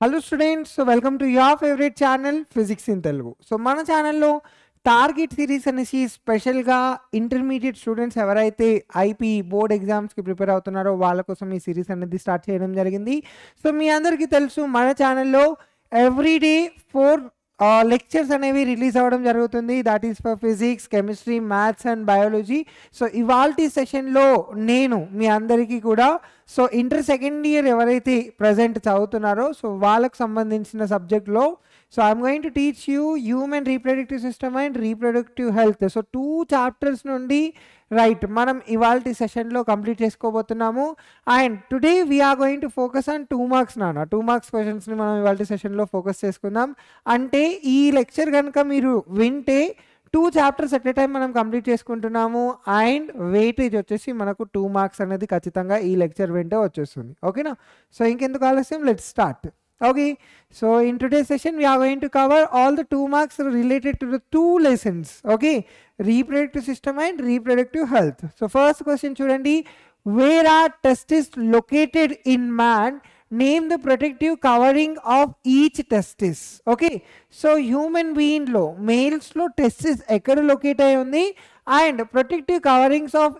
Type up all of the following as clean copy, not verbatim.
Hello students, so welcome to your favorite channel Physics in Telugu. So మన ఛానల్లో target series అనేసి స్పెషల్గా intermediate students ఎవరైతే IP board ఎగ్జామ్స్కి ప్రిపేర్ అవుతున్నారో వాళ్ళ కోసం ఈ సిరీస్ అనేది స్టార్ట్ చేయడం జరిగింది. సో మీ అందరికీ తెలుసు మన ఛానల్లో ఎవ్రీడే 4 లెక్చర్స్ అనేవి రిలీజ్ అవ్వడం జరుగుతుంది. That is for physics, chemistry, maths and biology. So ఇవాల్టి సెషన్లో నేను మీ అందరికీ కూడా సో ఇంటర్ సెకండ్ ఇయర్ ఎవరైతే ప్రజెంట్ చదువుతున్నారో సో వాళ్ళకు సంబంధించిన సబ్జెక్ట్లో so I'm going to teach you human reproductive system and reproductive health. So 2 chapters నుండి రైట్ మనం ఇవాల్టి సెషన్లో కంప్లీట్ చేసుకోబోతున్నాము. And today we're going to focus on 2 marks నాన్న 2 మార్క్స్ క్వశ్చన్స్ని మనం ఇవాల్టి సెషన్లో ఫోకస్ చేసుకుందాం. అంటే ఈ లెక్చర్ కనుక మీరు వింటే 2 చాప్టర్స్ ఎట్ ఏ టైం మనం కంప్లీట్ చేసుకుంటున్నాము. అండ్ వెయిటేజ్ వచ్చేసి మనకు 2 మార్క్స్ అనేది ఖచ్చితంగా ఈ లెక్చర్ వింటే వచ్చేస్తుంది. ఓకేనా? సో ఇంకెందుకు ఆలస్యం, let's start. Okay, so in today's session we are going to cover all the 2 marks related to the 2 lessons. Okay, reproductive system and reproductive health. So first question chudandi, where are testes located in man? Name the protective covering of each testis. Okay, so human being lo males lo testis ekkada locate ayi undi and protective coverings of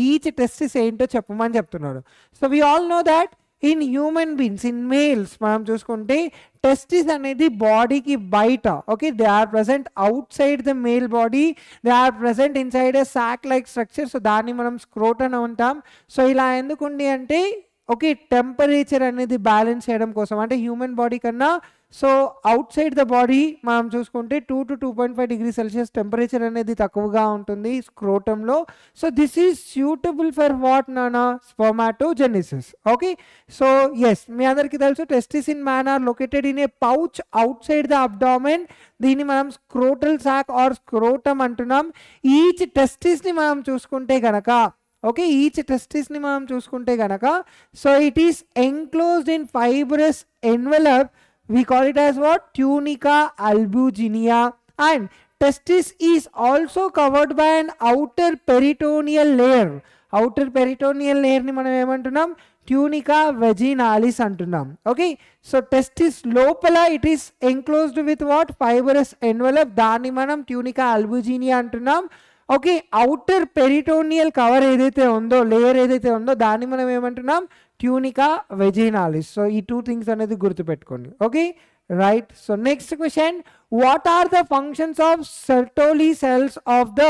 each testis ento cheppamani cheptunnaru. So we all know that in human beings, in males మనం చూసుకుంటే testis అనేది బాడీకి బయట. Okay, they are present outside the male body, they are present inside a sac like structure. So దాన్ని మనం స్క్రోటన్ అంటాం. So ఇలా ఎందుకుంది అంటే ఓకే టెంపరేచర్ అనేది బ్యాలెన్స్ చేయడం కోసం, అంటే హ్యూమన్ బాడీ కన్నా so out side the body మనం చూసుకుంటే 2 to 2.5 డిగ్రీ సెల్సియస్ టెంపరేచర్ అనేది తక్కువగా ఉంటుంది స్క్రోటంలో. So this is suitable for what నానా, స్పర్మాటోజెనిసిస్. ఓకే, సో ఎస్ మీ అందరికీ తెలుసు testis in man are located in a pouch outside the abdomen. దీన్ని మనం స్క్రోటల్ సాక్ ఆర్ స్క్రోటమ్ అంటున్నాం. ఈచ్ టెస్టిస్ని మనం చూసుకుంటే కనుక ఓకే ఈచ్ టెస్టిస్ని మనం చూసుకుంటే కనుక so it is enclosed in fibrous envelope. We call it as what? Tunica albuginea. And testis is also covered by an outer peritoneal layer. Outer peritoneal layer ni మనం ఏమంటున్నాం? Tunica vaginalis అంటున్నాం. Okay, so testis లోపల it is enclosed with what? Fibrous envelope. దాన్ని మనం ట్యూనికా అల్బుజినియా అంటున్నాం. Okay, outer peritoneal cover ఏదైతే ఉందో, layer ఏదైతే ఉందో దాన్ని మనం ఏమంటున్నాం? ట్యూనికా వెజినాలిస్. సో ఈ 2 థింగ్స్ అనేది గుర్తుపెట్టుకోండి. Okay right. So next question, what are the functions of Sertoli cells of the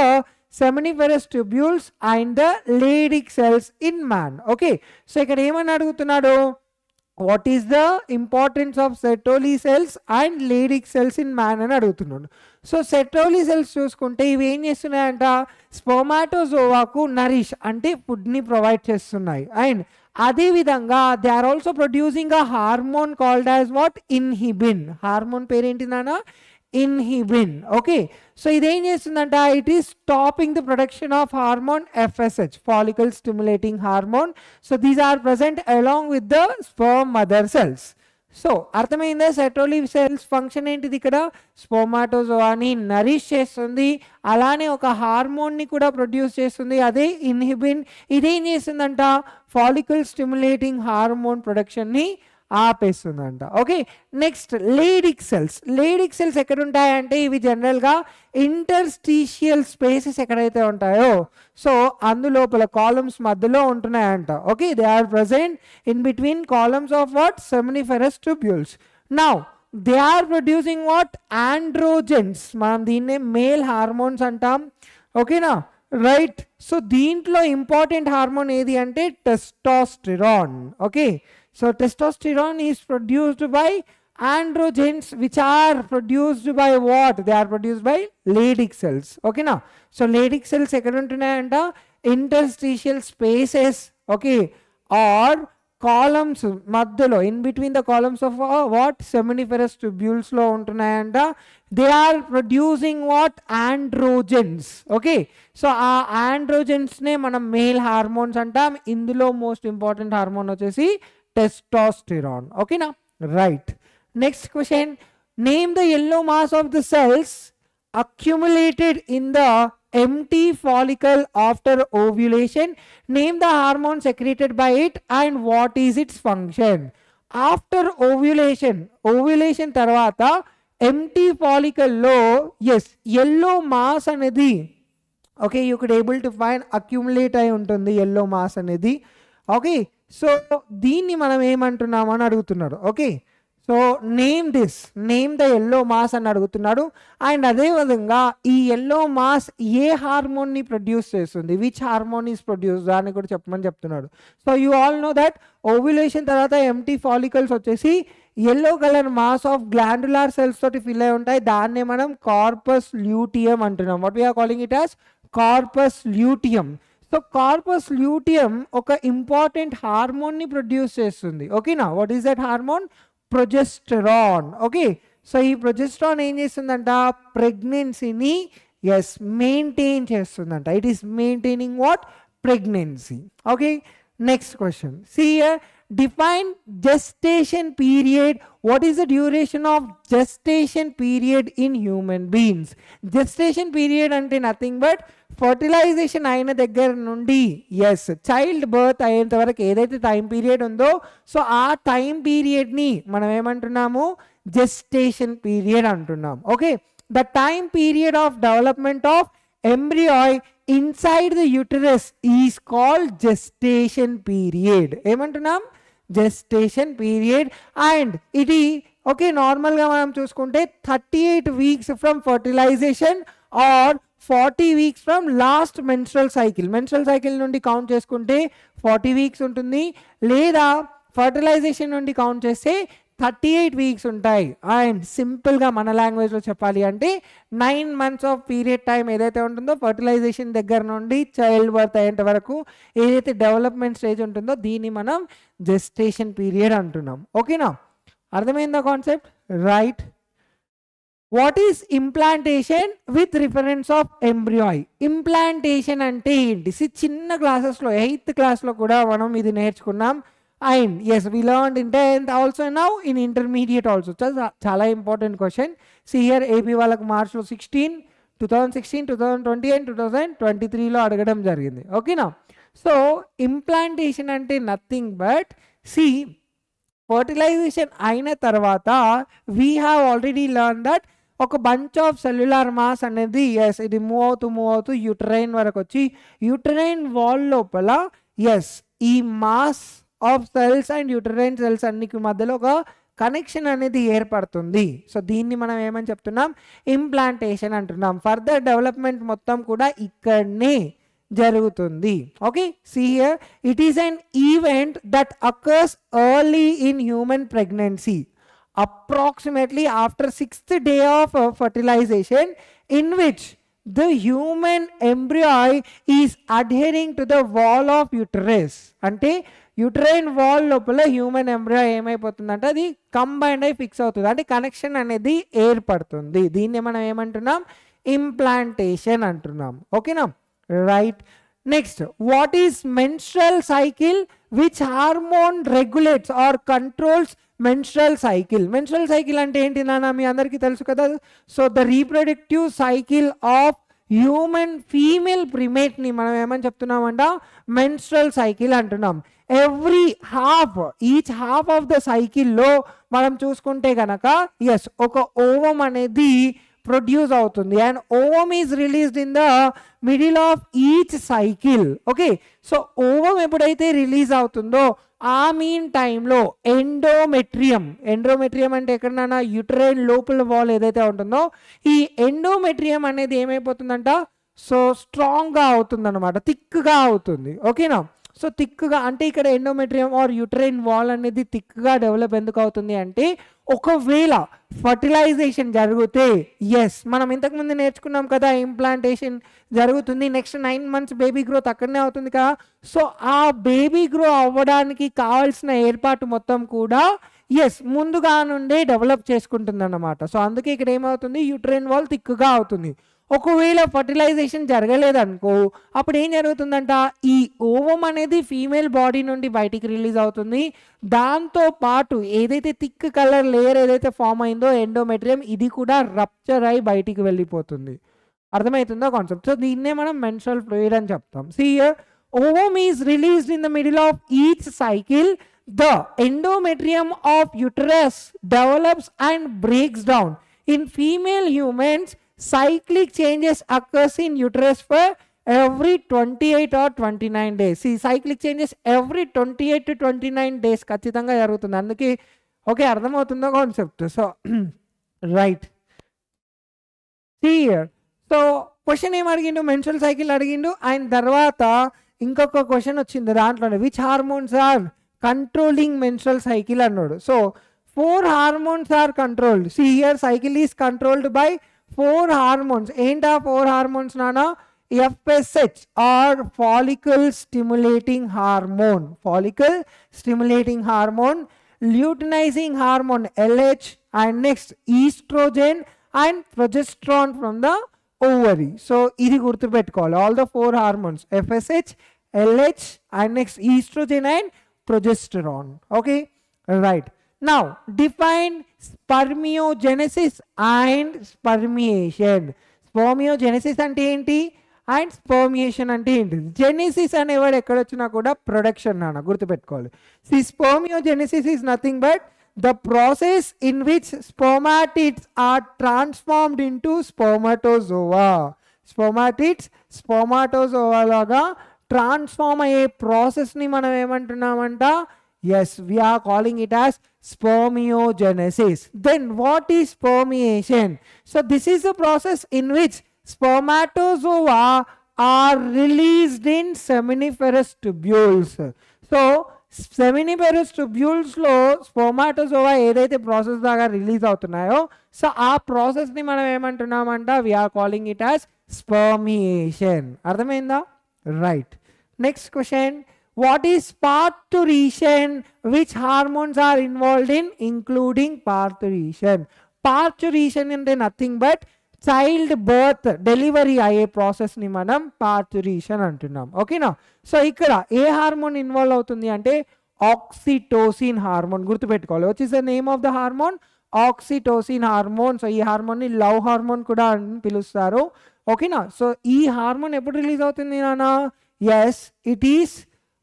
seminiferous tubules and the Leydig cells in man? Okay, so ఇక్కడ ఏమని అడుగుతున్నాడు, what is the importance of Sertoli cells and Leydig cells in man అని అడుగుతున్నాడు. So సెర్టోలీ cells చూసుకుంటే ఇవి ఏం చేస్తున్నాయంట, స్పర్మాటోజోవాకు Nourish అంటే ఫుడ్ని ప్రొవైడ్ చేస్తున్నాయి. అండ్ అదేవిధంగా they are also producing a hormone called as what? Inhibin. Hormone పేరేంటి నాన్న? ఇన్హిబిన్. ఓకే, సో ఇదేం చేస్తుందంట, it is stopping the production of hormone FSH, follicle stimulating hormone. So these are present along with the sperm mother cells. So అర్థమైందా Sertoli cells function ఏంటిది? ఇక్కడ స్పర్మాటోజోవాని Nourish చేస్తుంది, అలానే ఒక హార్మోన్ని కూడా ప్రొడ్యూస్ చేస్తుంది, అదే ఇన్హిబిన్. ఇదేం చేస్తుందంట, ఫాలికల్ స్టిమ్యులేటింగ్ హార్మోన్ ప్రొడక్షన్ని ఆపేస్తుందంట. Okay, next Leydig cells. Leydig cells ఎక్కడ ఉంటాయంటే ఇవి జనరల్గా ఇంటర్స్టీషియల్ స్పేసెస్ ఎక్కడైతే ఉంటాయో సో అందులోపల కాలమ్స్ మధ్యలో ఉంటున్నాయంట. Okay, they are present in between columns of what? Seminiferous tubules. Now they are producing what? Androgens. మనం దీన్నే మేల్ హార్మోన్స్ అంటాం. ఓకేనా రైట్. సో దీంట్లో ఇంపార్టెంట్ హార్మోన్ ఏది అంటే testosterone. Okay, so testosterone is produced by androgens which are produced by what? They are produced by Leydig cells. Okay na? So Leydig cells ekkada untunnayanta? Interstitial spaces. Okay, or columns మధ్యలో in between the columns of what? Seminiferous tubules లో ఉంటున్నాయంట. They are producing what? Androgens. Okay, so ఆ androgens నే మనం male hormones అంటాం. ఇందులో most important hormone వచ్చేసి testosterone. Okay na? Right. Next question, name the yellow mass of the cells accumulated in the empty follicle after ovulation. Name the hormone secreted by it and what is its function. After ovulation తర్వాత empty ఫాలికల్లో yes yellow mass అనేది okay you could able to find accumulate అయి ఉంటుంది yellow mass అనేది. Okay so దీన్ని మనం ఏమంటున్నాం అని అడుగుతున్నాడు. Okay so name the yellow mass అని అడుగుతున్నాడు. అండ్ అదేవిధంగా ఈ ఎల్లో మాస్ ఏ హార్మోన్ని ప్రొడ్యూస్ చేస్తుంది, విచ్ హార్మోన్ ఈస్ ప్రొడ్యూస్ దాన్ని కూడా చెప్పమని చెప్తున్నాడు. So you all know that ovulation తర్వాత ఎంటీ ఫాలికల్స్ వచ్చేసి yellow colour mass of glandular cells తోటి ఫిల్ అయి ఉంటాయి. దాన్నే మనం కార్పస్ ల్యూటియం అంటున్నాం. What we're calling it as corpus luteum. So corpus luteum ఒక ఇంపార్టెంట్ హార్మోన్ని ప్రొడ్యూస్ చేస్తుంది. ఓకేనా, what is that hormone? Progesterone. Okay so ఈ ప్రొజెస్టెరాన్ ఏం చేస్తుందంట, ప్రెగ్నెన్సీని ఎస్ మెయింటైన్ చేస్తుందంట. It is maintaining what? Pregnancy. Okay next question, see here, define gestation period. What is the duration of gestation period in human beings? Gestation period అంటే nothing but fertilization అయిన దగ్గర నుండి ఎస్ చైల్డ్ బర్త్ అయ్యేంత వరకు ఏదైతే time period ఉందో so ఆ time పీరియడ్ని మనం ఏమంటున్నాము, జెస్టేషన్ పీరియడ్ అంటున్నాం. Okay the time period of development of embryo inside the uterus is called gestation period. ఏమంటున్నాం? Gestation period. అండ్ ఇది ఓకే నార్మల్గా మనం చూసుకుంటే 38 weeks from fertilization or 40 weeks from last menstrual cycle నుండి కౌంట్ చేసుకుంటే 40 weeks ఉంటుంది, లేదా ఫర్టిలైజేషన్ నుండి కౌంట్ చేస్తే 38 weeks ఉంటాయి. అండ్ సింపుల్గా మన లాంగ్వేజ్లో చెప్పాలి అంటే 9 months ఆఫ్ పీరియడ్ టైం ఏదైతే ఉంటుందో ఫర్టిలైజేషన్ దగ్గర నుండి చైల్డ్ బర్త్ అయ్యేంత వరకు ఏదైతే డెవలప్మెంట్ స్టేజ్ ఉంటుందో దీన్ని మనం జెస్టేషన్ పీరియడ్ అంటున్నాం. ఓకేనా, అర్థమైందా concept? Right. What is implantation with reference of embryo? Implantation అంటే ఏంటి? చిన్న క్లాసెస్లో 8th క్లాస్లో కూడా మనం ఇది నేర్చుకున్నాం. And as we learned in 10th also, now in intermediate also. చాలా ఇంపార్టెంట్ క్వశ్చన్. సియర్ ఏపీ వాళ్ళకు మార్చ్లో 2016, 2020 అండ్ 2023లో అడగడం జరిగింది. ఓకేనా, సో ఇంప్లాంటేషన్ అంటే నథింగ్ బట్ సి ఫర్టిలైజేషన్ అయిన తర్వాత we have already learn that ఒక బంచ్ ఆఫ్ సెల్యులార్ మాస్ అనేది ఎస్ ఇది మూవ్ అవుతూ యూటరైన్ వరకు వచ్చి యూటరైన్ వాల్ లోపల ఎస్ ఈ mass of cells and uterine cells అన్నికి మధ్యలో ఒక కనెక్షన్ అనేది ఏర్పడుతుంది. సో దీన్ని మనం ఏమని చెప్తున్నాం? ఇంప్లాంటేషన్ అంటున్నాం. ఫర్దర్ డెవలప్మెంట్ మొత్తం కూడా ఇక్కడనే జరుగుతుంది. Okay see here, it is an event that occurs early in human pregnancy, approximately after 6th day of fertilization, in which the human embryo is adhering to the wall of uterus. అంటే uterine wall లోపల human embryo ఏమైపోతుందంటే అది combined అయి fix అవుతుంది, అంటే connection అనేది ఏర్పడుతుంది. దీన్ని మనం ఏమంటున్నాం? ఇంప్లాంటేషన్ అంటున్నాం. ఓకేనా, right. Next, what is menstrual cycle? Which hormone regulates or controls menstrual cycle? Menstrual cycle అంటే ఏంటి నాన్న? మీ అందరికీ తెలుసు కదా. So the reproductive cycle of human female ప్రిమేట్ని మనం ఏమని చెప్తున్నామంట? మెన్స్ట్రల్ సైకిల్ అంటున్నాం. ఈచ్ హాఫ్ ఆఫ్ ద సైకిల్లో మనం చూసుకుంటే కనుక ఎస్ ఒక ఓవం అనేది ప్రొడ్యూస్ అవుతుంది and ovum is released in the middle of each cycle. Okay so ovum ఎప్పుడైతే రిలీజ్ అవుతుందో ఆ మీన్ టైంలో ఎండోమెట్రియం అంటే ఎక్కడన్నా యూటరైన్ లోపల వాల్ ఏదైతే ఉంటుందో ఈ ఎండోమెట్రియం అనేది ఏమైపోతుందంట? సో స్ట్రాంగ్గా అవుతుంది అనమాట, థిక్గా అవుతుంది. ఓకేనా, సో థిక్గా అంటే ఇక్కడ ఎండోమెట్రియం ఆర్ యూటరైన్ వాల్ అనేది థిక్గా డెవలప్ ఎందుకు అవుతుంది అంటే ఒకవేళ ఫర్టిలైజేషన్ జరిగితే ఎస్ మనం ఇంతకుముందు నేర్చుకున్నాం కదా ఇంప్లాంటేషన్ జరుగుతుంది, నెక్స్ట్ 9 months బేబీ గ్రోత్ అక్కడనే అవుతుంది కదా. సో ఆ బేబీ గ్రో అవ్వడానికి కావాల్సిన ఏర్పాటు మొత్తం కూడా ఎస్ ముందుగా నుండే డెవలప్ చేసుకుంటుంది అన్నమాట. సో అందుకే ఇక్కడ ఏమవుతుంది? యూటరైన్ వాల్ థిక్గా అవుతుంది. ఒకవేళ ఫర్టిలైజేషన్ జరగలేదనుకో అప్పుడు ఏం జరుగుతుందంట? ఈ ఓవం అనేది ఫీమేల్ బాడీ నుండి బయటికి రిలీజ్ అవుతుంది. దాంతో పాటు ఏదైతే థిక్ కలర్ లేయర్ ఏదైతే ఫామ్ అయిందో ఎండోమెట్రియం ఇది కూడా రప్చర్ అయి బయటికి వెళ్ళిపోతుంది. అర్థమవుతుందో కాన్సెప్ట్? సో దీన్నే మనం మెన్స్ట్రల్ ఫ్లూయిడ్ అని చెప్తాం. See here, ovum is released in the middle of each cycle. the endometrium of uterus develops and breaks down. In female humans, cyclic changes occurs in uterus for every 28 or 29 days. See, cyclic changes every 28 to 29 days ఖచ్చితంగా జరుగుతుంది. అందుకే okay అర్థమవుతుందో concept. So right here. So question ఏం అడిగిండు, menstrual cycle అడిగిండు. And తర్వాత ఇంకొక question వచ్చింది దాంట్లోనే, which hormones are controlling menstrual cycle అన్నాడు. So 4 hormones are controlled. See here cycle is controlled by 4 hormones. ఏంటా 4 హార్మోన్స్ నానా? FSH or follicle stimulating hormone, follicle stimulating hormone, luteinizing hormone LH, and next estrogen and progesterone from the ovary. So ఇది గుర్తుపెట్టుకోవాలి, all the 4 hormones FSH, LH, and next estrogen and progesterone. Okay, right. Now define spermiogenesis and spermiation. Spermiogenesis అంటే ఏంటి and స్పర్మియేషన్ అంటే ఏంటి? Genesis అనే word ఎక్కడ వచ్చినా కూడా ప్రొడక్షన్ నాన్న గుర్తుపెట్టుకోవాలి. See spermiogenesis is nothing but the process in which spermatids are transformed into spermatozoa. Spermatids spermatozoa laga transform అయ్యే ప్రాసెస్ ని మనం ఏమంటున్నామంట? Yes, we are calling it as spermiogenesis. Then what is spermiation? So this is a process in which spermatozoa are released in seminiferous tubules. So seminiferous ట్యూబ్యూల్స్లో spermatozoa ఏదైతే process దాకా release అవుతున్నాయో, so ఆ ప్రాసెస్ని మనం ఏమంటున్నామంట? We are calling it as spermiation. అర్థమైందా? Right. Next question, what is parturition? Which hormones are involved in including parturition? Parturition అంటే nothing but child birth, delivery అయ్యే ప్రాసెస్ని మనం పార్టురీషన్ అంటున్నాం. ఓకేనా? సో ఇక్కడ ఏ హార్మోన్ ఇన్వాల్వ్ అవుతుంది అంటే ఆక్సిటోసిన్ హార్మోన్. గుర్తుపెట్టుకోవాలి, which is the name of the hormone? Oxytocin hormone. So ఈ హార్మోన్ని లవ్ హార్మోన్ కూడా అని పిలుస్తారు. ఓకేనా? సో ఈ హార్మోన్ ఎప్పుడు రిలీజ్ అవుతుంది నాన్న? Yes, it is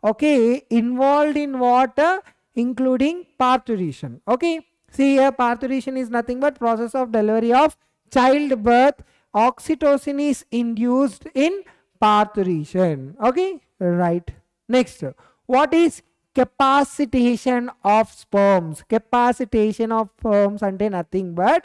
okay involved in what? Including parturition. Okay, see here parturition is nothing but process of delivery of childbirth. Oxytocin is induced in parturition. Okay, right. Next, what is capacitation of sperms? Capacitation of sperms ante nothing but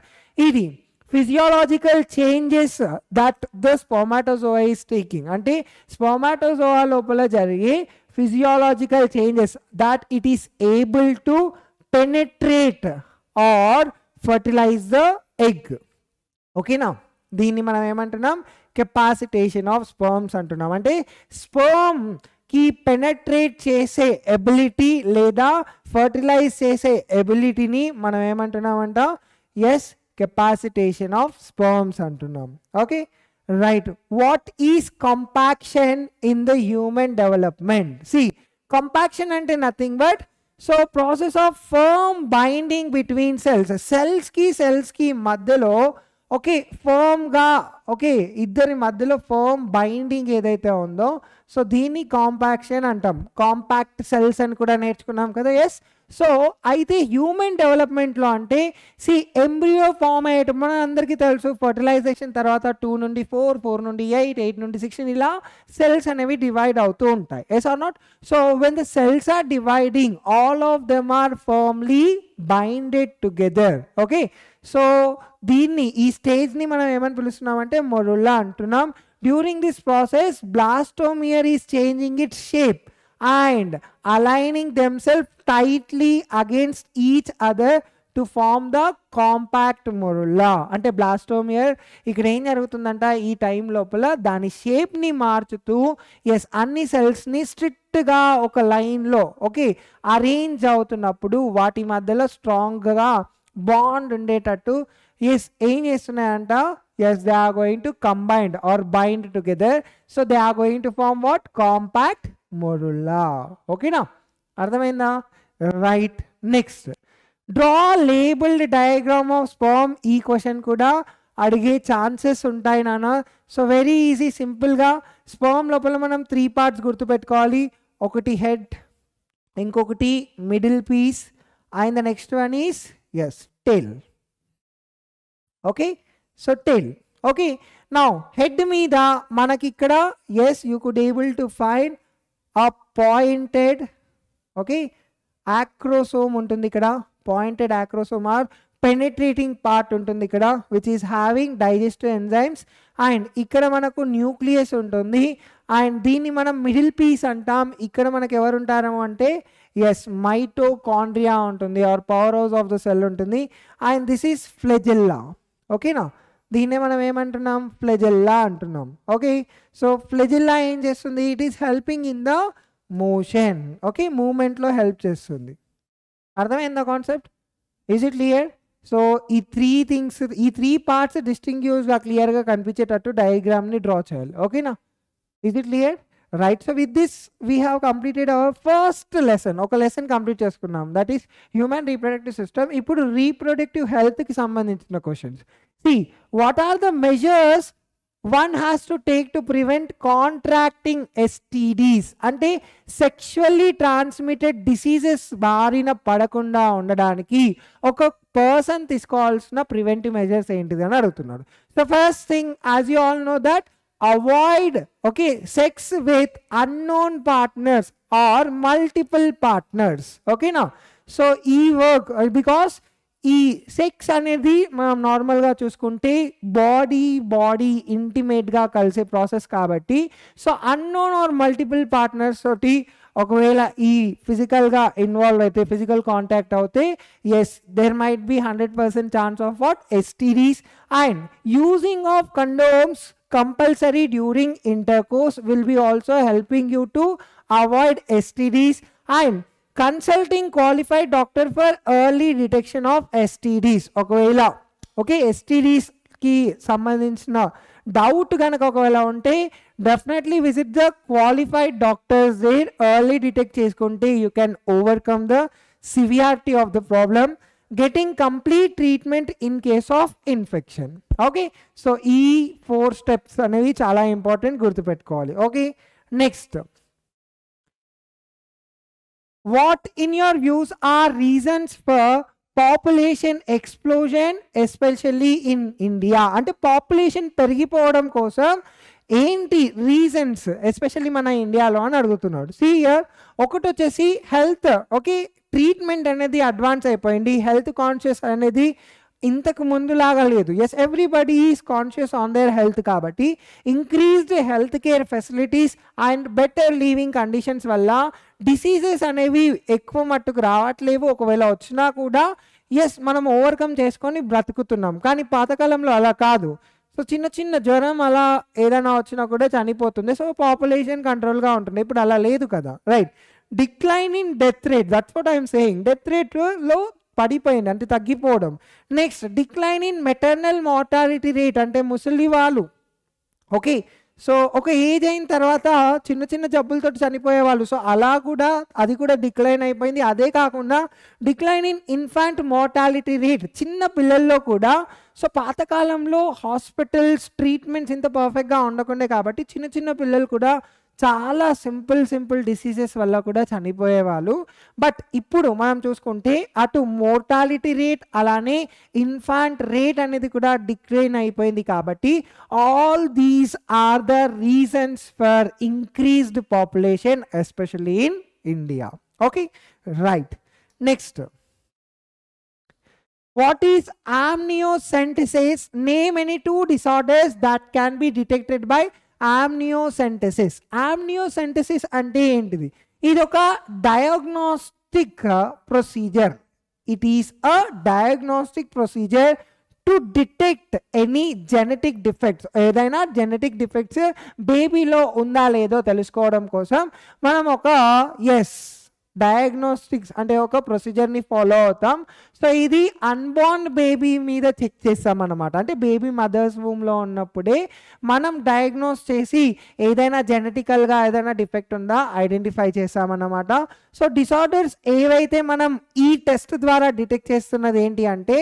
idi physiological changes that the spermatozoa is taking. Ante spermatozoa lopala jarige physiological changes that it is able to penetrate or fertilize the egg. ఓకేనా? దీన్ని మనం ఏమంటున్నాం? Capacitation of sperms అంటున్నాం. అంటే sperm కి penetrate చేసే ability లేదా fertilise చేసే ఎబిలిటీని మనం ఏమంటున్నామంట? ఎస్, కెపాసిటేషన్ ఆఫ్ స్పర్మ్స్ అంటున్నాం. Okay, right. What is compaction in the human development? See compaction అంటే nothing but so process of firm binding between cells. సెల్స్కి మధ్యలో ఓకే ఫర్మ్గా ఓకే ఇద్దరి మధ్యలో ఫర్మ్ బైండింగ్ ఏదైతే ఉందో సో దీన్ని కాంపాక్షన్ అంటాం. కాంపాక్ట్ సెల్స్ అని కూడా నేర్చుకున్నాం కదా. ఎస్. సో అయితే హ్యూమన్ డెవలప్మెంట్లో అంటే సి ఎంబ్రియో ఫామ్ అయ్యేట మన అందరికీ తెలుసు, ఫర్టిలైజేషన్ తర్వాత 2 నుండి 4, 4 నుండి 8, 8 నుండి 16 ఇలా సెల్స్ అనేవి డివైడ్ అవుతూ ఉంటాయి. Yes or not? So when the cells are dividing all of them are firmly binded together. Okay, so దీన్ని ఈ స్టేజ్ని మనం ఏమని పిలుస్తున్నామంటే మొరుల్లా అంటున్నాం. During this process blastomere is changing its shape and aligning themselves tightly against each other to form the compact morula. అంటే బ్లాస్టోమియర్ ఇక్కడ ఏం జరుగుతుందంట, ఈ టైం లోపల దాని షేప్ని మార్చుతూ ఎస్ అన్ని సెల్స్ని స్ట్రిక్ట్గా ఒక లైన్లో ఓకే అరేంజ్ అవుతున్నప్పుడు వాటి మధ్యలో స్ట్రాంగ్గా బాండ్ ఉండేటట్టు ఎస్ ఏం చేస్తున్నాయంట? Yes, they are going to combined or bind together. So they are going to form what? Compact morula. ఓకేనా? అర్థమైందా? Right. Next, draw labelled diagram of sperm. ఈ క్వశ్చన్ కూడా అడిగే ఛాన్సెస్ ఉంటాయి నాన్న. సో వెరీ ఈజీ, సింపుల్గా స్పర్మ్ లోపల మనం 3 పార్ట్స్ గుర్తుపెట్టుకోవాలి. ఒకటి హెడ్, ఇంకొకటి middle piece, and the next one is tail. Okay, so tail. Okay, now head మీద మనకి ఇక్కడ you could able to find a pointed acrosome ఉంటుంది ఇక్కడ, pointed acrosome or penetrating part ఉంటుంది ఇక్కడ, which is having digestive enzymes. And ఇక్కడ మనకు nucleus ఉంటుంది, అండ్ దీన్ని మనం మిడిల్ పీస్ అంటాం. ఇక్కడ మనకు ఎవరు ఉంటారు అంటే మైటోకాండ్రియా ఉంటుంది, or power house of the cell ఉంటుంది. And this is flagella. ఓకేనా, దీన్నే మనం ఏమంటున్నాం, ఫ్లెజెల్లా అంటున్నాం. ఓకే, సో ఫ్లెజెల్లా ఏం చేస్తుంది, it is helping in the motion. Okay, మూమెంట్లో హెల్ప్ చేస్తుంది. అర్థమైందా concept? Is it clear? So ఈ త్రీ పార్ట్స్ డిస్టింగ్యూస్గా క్లియర్గా కనిపించేటట్టు డయాగ్రామ్ని డ్రా చేయాలి. ఓకేనా, is it clear? Right. So with this we have completed hour first lesson. ఒక లెసన్ కంప్లీట్ చేసుకున్నాం, that is human reproductive system. ఇప్పుడు రీప్రొడక్టివ్ హెల్త్కి సంబంధించిన questions. See, what are the measures one has to take to prevent contracting STDs? అంటే sexually transmitted diseases బారిన పడకుండా ఉండడానికి ఒక పర్సన్ తీసుకోవాల్సిన ప్రివెంటివ్ మెజర్స్ ఏంటిది అని అడుగుతున్నాడు. So first thing, as you all know that, avoid sex with unknown partners or multiple partners. ఓకేనా, సో ఈ వర్క్ బికాస్ ఈ సెక్స్ అనేది మనం నార్మల్గా చూసుకుంటే బాడీ ఇంటిమేట్గా కలిసే ప్రాసెస్ కాబట్టి, so unknown or multiple partners తోటి ఒకవేళ ఈ ఫిజికల్గా ఇన్వాల్వ్ అయితే, ఫిజికల్ కాంటాక్ట్ అవుతే, there might be 100% chance of what, STDs. And using of condoms compulsory during intercourse will be also helping you to avoid STDs. And consulting qualified doctor for early detection of STDs. ఒకవేళ STDs కి సంబంధించిన doubt కనుక ఒకవేళ ఉంటే definitely visit the qualified doctors there. Early detect చేసుకుంటే you can overcome the severity of the problem, getting complete treatment in case of infection. Okay, so ఈ 4 steps అనేవి చాలా ఇంపార్టెంట్, గుర్తుపెట్టుకోవాలి. Okay, next, what in your views are reasons for population explosion especially in India? అంటే population పెరిగిపోవడం కోసం ఏంటి reasons especially మన ఇండియాలో అని అడుగుతున్నాడు. See here, ఒకటి వచ్చేసి హెల్త్. ట్రీట్మెంట్ అనేది అడ్వాన్స్ అయిపోయింది, హెల్త్ కాన్షియస్ అనేది ఇంతకు ముందులాగా లేదు. Everybody is conscious on their health కాబట్టి increased health care facilities and better living conditions వల్ల డిసీజెస్ అనేవి ఎక్కువ మట్టుకు రావట్లేవు. ఒకవేళ వచ్చినా కూడా మనం ఓవర్కమ్ చేసుకొని బ్రతుకుతున్నాం. కానీ పాతకాలంలో అలా కాదు. సో చిన్న జ్వరం అలా ఏదైనా వచ్చినా కూడా చనిపోతుంది. సో పాపులేషన్ కంట్రోల్గా ఉంటుంది. ఇప్పుడు అలా లేదు కదా, right? Decline in death rate, that's what I'm saying. Death రేట్లో పడిపోయింది అంటే తగ్గిపోవడం. Next, decline in maternal mortality rate, అంటే ముసలి వాళ్ళు సో ఒక ఏజ్ అయిన తర్వాత చిన్న జబ్బులతో చనిపోయేవాళ్ళు. సో అలా కూడా అది కూడా డిక్లైన్ అయిపోయింది. అదే కాకుండా decline in infant mortality rate, చిన్న పిల్లల్లో కూడా. సో పాతకాలంలో హాస్పిటల్స్ ట్రీట్మెంట్స్ ఇంత పర్ఫెక్ట్గా ఉండకుండే కాబట్టి చిన్న పిల్లలు కూడా చాలా సింపుల్ డిసీజెస్ వల్ల కూడా చనిపోయేవాళ్ళు. బట్ ఇప్పుడు మనం చూసుకుంటే అటు మోర్టాలిటీ రేట్ అలానే ఇన్ఫాంట్ రేట్ అనేది కూడా డిక్లైన్ అయిపోయింది. కాబట్టి all these are the reasons for increased population especially in India. Okay, right. Next, what is amniocentesis? Name any 2 disorders that can be detected by amniocentesis. Amniocentesis అంటే ఏంటిది? ఇది ఒక diagnostic procedure. It is a diagnostic procedure to detect any genetic defects. ఏదైనా genetic defects బేబీలో ఉందా లేదో తెలుసుకోవడం కోసం మనం ఒక డయాగ్నోస్టిక్స్ అంటే ఒక ప్రొసీజర్ని ఫాలో అవుతాం. సో ఇది అన్బార్న్ బేబీ మీద చెక్ చేస్తాం అన్నమాట. అంటే బేబీ మదర్స్ వూమ్లో ఉన్నప్పుడే మనం డయాగ్నోస్ చేసి ఏదైనా జెనెటికల్గా ఏదైనా డిఫెక్ట్ ఉందా ఐడెంటిఫై చేస్తామన్నమాట. సో డిసార్డర్స్ ఏవైతే మనం ఈ టెస్ట్ ద్వారా డిటెక్ట్ చేస్తున్నది ఏంటి అంటే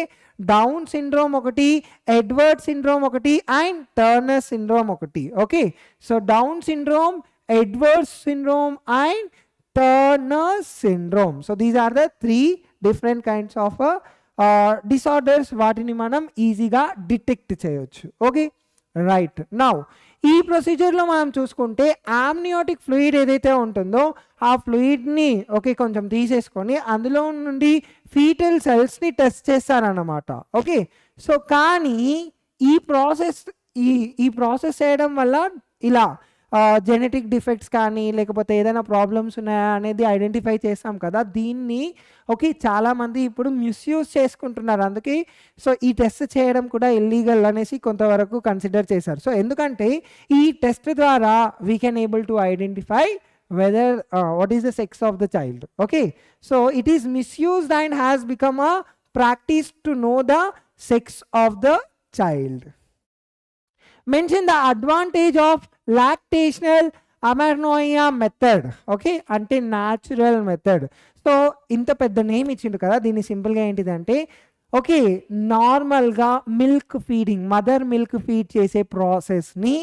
డౌన్ సిండ్రోమ్ ఒకటి, ఎడ్వర్డ్ సిండ్రోమ్ ఒకటి, అండ్ టర్నర్ సిండ్రోమ్ ఒకటి. Okay, so down syndrome, Edward syndrome and Turner syndrome. So these are the 3 different kinds of disorders వాటిని మనం ఈజీగా డిటెక్ట్ చేయొచ్చు. Okay right. నౌ ఈ ప్రొసీజర్లో మనం చూసుకుంటే ఆమ్నియోటిక్ ఫ్లూయిడ్ ఏదైతే ఉంటుందో ఆ ఫ్లూయిడ్ని ఓకే కొంచెం తీసేసుకొని అందులో నుండి ఫీటల్ సెల్స్ని టెస్ట్ చేస్తారన్నమాట. ఓకే సో కానీ ఈ ప్రాసెస్ చేయడం వల్ల ఇలా జెనెటిక్ డిఫెక్ట్స్ కానీ లేకపోతే ఏదైనా ప్రాబ్లమ్స్ ఉన్నాయా అనేది ఐడెంటిఫై చేస్తాం కదా, దీన్ని ఓకే చాలామంది ఇప్పుడు మిస్యూజ్ చేసుకుంటున్నారు. అందుకే సో ఈ టెస్ట్ చేయడం కూడా ఇల్లీగల్ అనేసి కొంతవరకు కన్సిడర్ చేశారు. సో ఎందుకంటే ఈ టెస్ట్ ద్వారా we can able to identify whether what is the sex of the child. Okay so it is misused and has become a practice to know the sex of the child. Mention the advantage of lactational amernoia method. Okay అంటే natural method. So ఇంత పెద్ద name ఇచ్చిండు కదా, దీన్ని సింపుల్గా ఏంటిదంటే okay నార్మల్గా milk feeding mother milk feed చేసే ప్రాసెస్ని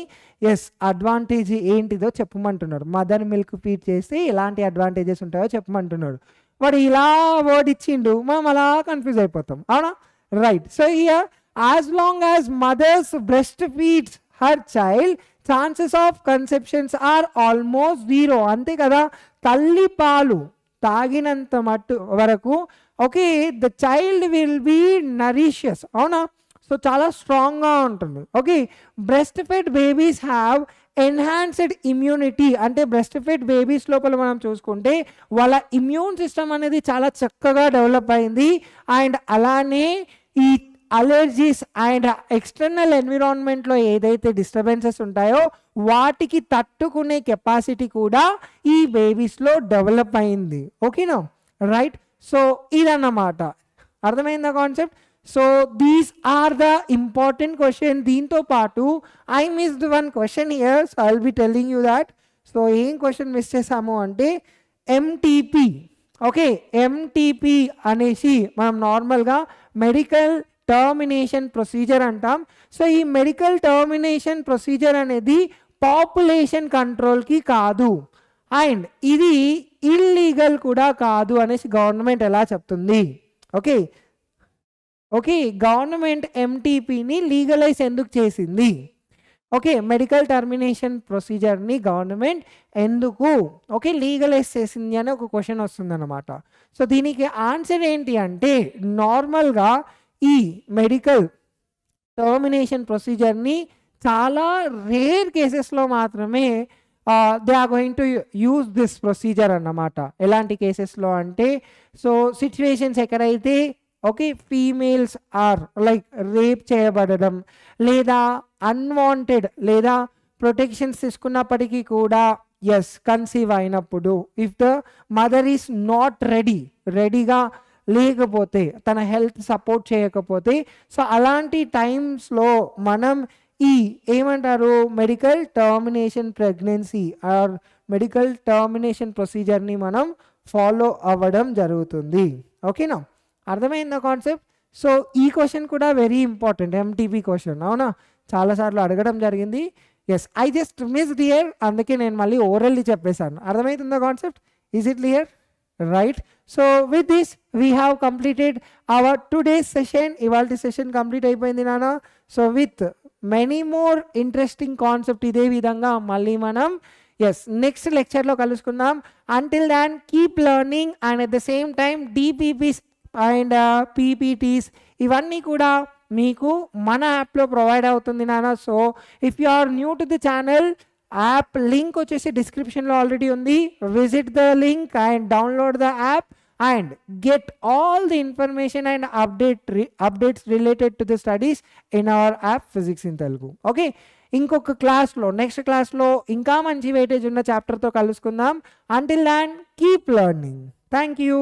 అడ్వాంటేజ్ ఏంటిదో చెప్పమంటున్నాడు. మదర్ మిల్క్ ఫీడ్ చేస్తే ఎలాంటి అడ్వాంటేజెస్ ఉంటాయో చెప్పమంటున్నాడు. వాడు ఇలా వర్డ్ ఇచ్చిండు, మనం అలా కన్ఫ్యూజ్ అయిపోతాం, అవునా? Right. So here as long as mothers breastfeeds her child chances of conceptions are almost 0. అంతే కదా, తల్లి పాలు తాగినంత మట్టు వరకు okay the child will be nutritious, అవునా? సో చాలా స్ట్రాంగ్గా ఉంటుంది. Okay breast fed babies have enhanced immunity. అంటే బ్రెస్ట్ ఫెడ్ బేబీస్ లోపల మనం చూసుకుంటే వాళ్ళ ఇమ్యూన్ సిస్టమ్ అనేది చాలా చక్కగా డెవలప్ అయింది. అండ్ అలానే ఈ అలర్జీస్ అండ్ ఎక్స్టర్నల్ ఎన్విరాన్మెంట్లో ఏదైతే డిస్టర్బెన్సెస్ ఉంటాయో వాటికి తట్టుకునే కెపాసిటీ కూడా ఈ బేబీస్లో డెవలప్ అయింది. ఓకేనా రైట్. సో ఇదన్నమాట, అర్థమైందా concept? So these are the important question. దీంతో పాటు I missed one question here, so I will be telling you that. So ఏం క్వశ్చన్ మిస్ చేసాము అంటే ఎంటీపీ. ఓకే ఎంటీపీ అనేసి మనం నార్మల్గా మెడికల్ టర్మినేషన్ ప్రొసీజర్ అంటాం. సో ఈ మెడికల్ టర్మినేషన్ ప్రొసీజర్ అనేది పాపులేషన్ కంట్రోల్కి కాదు అండ్ ఇది ఇల్లీగల్ కూడా కాదు అనేసి గవర్నమెంట్ ఎలా చెప్తుంది? ఓకే ఓకే గవర్నమెంట్ ఎంటీపీని లీగలైజ్ ఎందుకు చేసింది? ఓకే మెడికల్ టర్మినేషన్ ప్రొసీజర్ని గవర్నమెంట్ ఎందుకు ఓకే లీగలైజ్ చేసింది అని ఒక క్వశ్చన్ వస్తుంది అన్నమాట. సో దీనికి ఆన్సర్ ఏంటి అంటే నార్మల్గా ఈ మెడికల్ టర్మినేషన్ ప్రొసీజర్ని చాలా రేర్ కేసెస్లో మాత్రమే they are going to use this procedure అన్నమాట. ఎలాంటి కేసెస్లో అంటే సో సిచ్యువేషన్స్ ఎక్కడైతే okay females are like rape చేయబడడం లేదా అన్వాంటెడ్ లేదా ప్రొటెక్షన్స్ తీసుకున్నప్పటికీ కూడా కన్సీవ్ అయినప్పుడు if the mother is not రెడీగా లేకపోతే తన హెల్త్ సపోర్ట్ చేయకపోతే సో అలాంటి టైమ్స్లో మనం ఈ ఏమంటారు medical termination pregnancy or medical termination ప్రొసీజర్ని మనం ఫాలో అవ్వడం జరుగుతుంది. ఓకేనా, అర్థమైందా కాన్సెప్ట్? సో ఈ క్వశ్చన్ కూడా వెరీ ఇంపార్టెంట్, ఎంటీపీ క్వశ్చన్, అవునా? చాలాసార్లు అడగడం జరిగింది. ఐ జస్ట్ మిస్డ్ హియర్, అందుకే నేను మళ్ళీ ఓరల్లీ చెప్పేశాను. అర్థమవుతుందా concept? Is it clear? Right. So with this we have completed our today's session. Ivalti session complete అయిపోయింది నాన్న. So with many more interesting concept ఇదే విధంగా మళ్ళీ మనం నెక్స్ట్ లెక్చర్లో కలుసుకుందాం. Until then keep learning and at the same time DPPs and PPTs ఇవన్నీ కూడా మీకు మన యాప్లో ప్రొవైడ్ అవుతుంది నాన్న. So if you are new to the channel app link వచ్చేసి డిస్క్రిప్షన్లో ఆల్రెడీ ఉంది. Visit the link and download the app and get all the information and updates related to the studies in our app physics in Telugu. Okay ఇంకొక క్లాస్లో next క్లాస్లో ఇంకా మంచి weightage ఉన్న చాప్టర్తో కలుసుకుందాం. Until then keep learning. Thank you.